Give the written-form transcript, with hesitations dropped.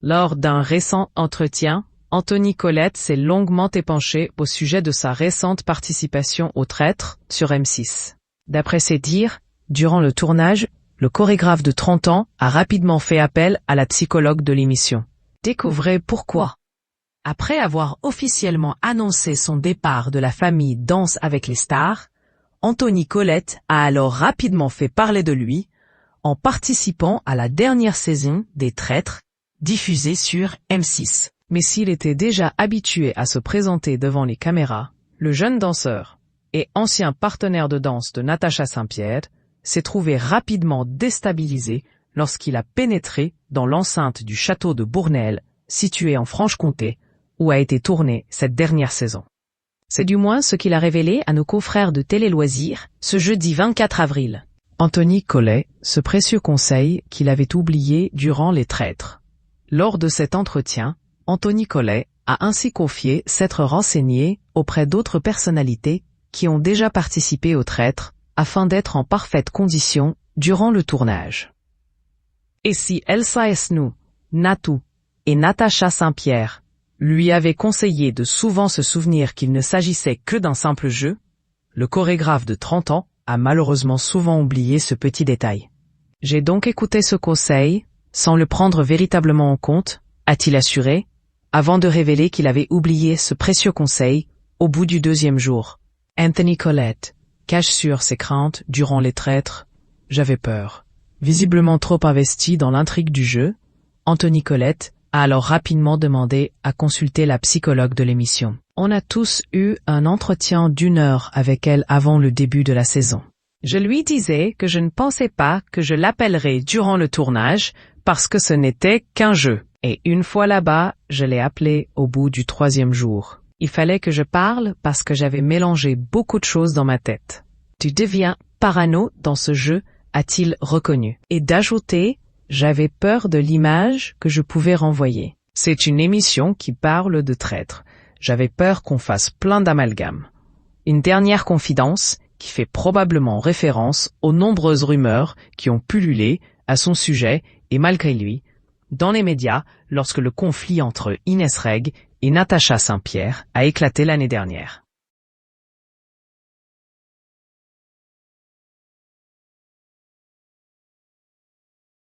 Lors d'un récent entretien, Anthony Collette s'est longuement épanché au sujet de sa récente participation au Traître sur M6. D'après ses dires, durant le tournage, le chorégraphe de 30 ans a rapidement fait appel à la psychologue de l'émission. Découvrez pourquoi. Après avoir officiellement annoncé son départ de la famille Danse avec les stars, Anthony Collette a alors rapidement fait parler de lui, en participant à la dernière saison des Traîtres, diffusée sur M6. Mais s'il était déjà habitué à se présenter devant les caméras, le jeune danseur et ancien partenaire de danse de Natacha Saint-Pierre s'est trouvé rapidement déstabilisé lorsqu'il a pénétré dans l'enceinte du château de Bournel, situé en Franche-Comté, où a été tournée cette dernière saison. C'est du moins ce qu'il a révélé à nos confrères de Télé Loisirs ce jeudi 24 avril. Anthony Collette, ce précieux conseil qu'il avait oublié durant les Traîtres. Lors de cet entretien, Anthony Collette a ainsi confié s'être renseigné auprès d'autres personnalités qui ont déjà participé au Traître afin d'être en parfaite condition durant le tournage. Et si Elsa Esnou, Natou et Natacha Saint-Pierre lui avaient conseillé de souvent se souvenir qu'il ne s'agissait que d'un simple jeu, le chorégraphe de 30 ans a malheureusement souvent oublié ce petit détail. J'ai donc écouté ce conseil, sans le prendre véritablement en compte, a-t-il assuré, avant de révéler qu'il avait oublié ce précieux conseil au bout du 2e jour. Anthony Collette cache sur ses craintes durant les Traîtres. J'avais peur. Visiblement trop investi dans l'intrigue du jeu, Anthony Collette a alors rapidement demandé à consulter la psychologue de l'émission. On a tous eu un entretien d'1 heure avec elle avant le début de la saison. Je lui disais que je ne pensais pas que je l'appellerais durant le tournage parce que ce n'était qu'un jeu. Et une fois là-bas, je l'ai appelée au bout du 3e jour. Il fallait que je parle parce que j'avais mélangé beaucoup de choses dans ma tête. Tu deviens parano dans ce jeu, a-t-il reconnu. Et d'ajouter, j'avais peur de l'image que je pouvais renvoyer. C'est une émission qui parle de traître. J'avais peur qu'on fasse plein d'amalgames. Une dernière confidence qui fait probablement référence aux nombreuses rumeurs qui ont pullulé à son sujet et malgré lui, dans les médias lorsque le conflit entre Inès Reg et Natacha Saint-Pierre a éclaté l'année dernière.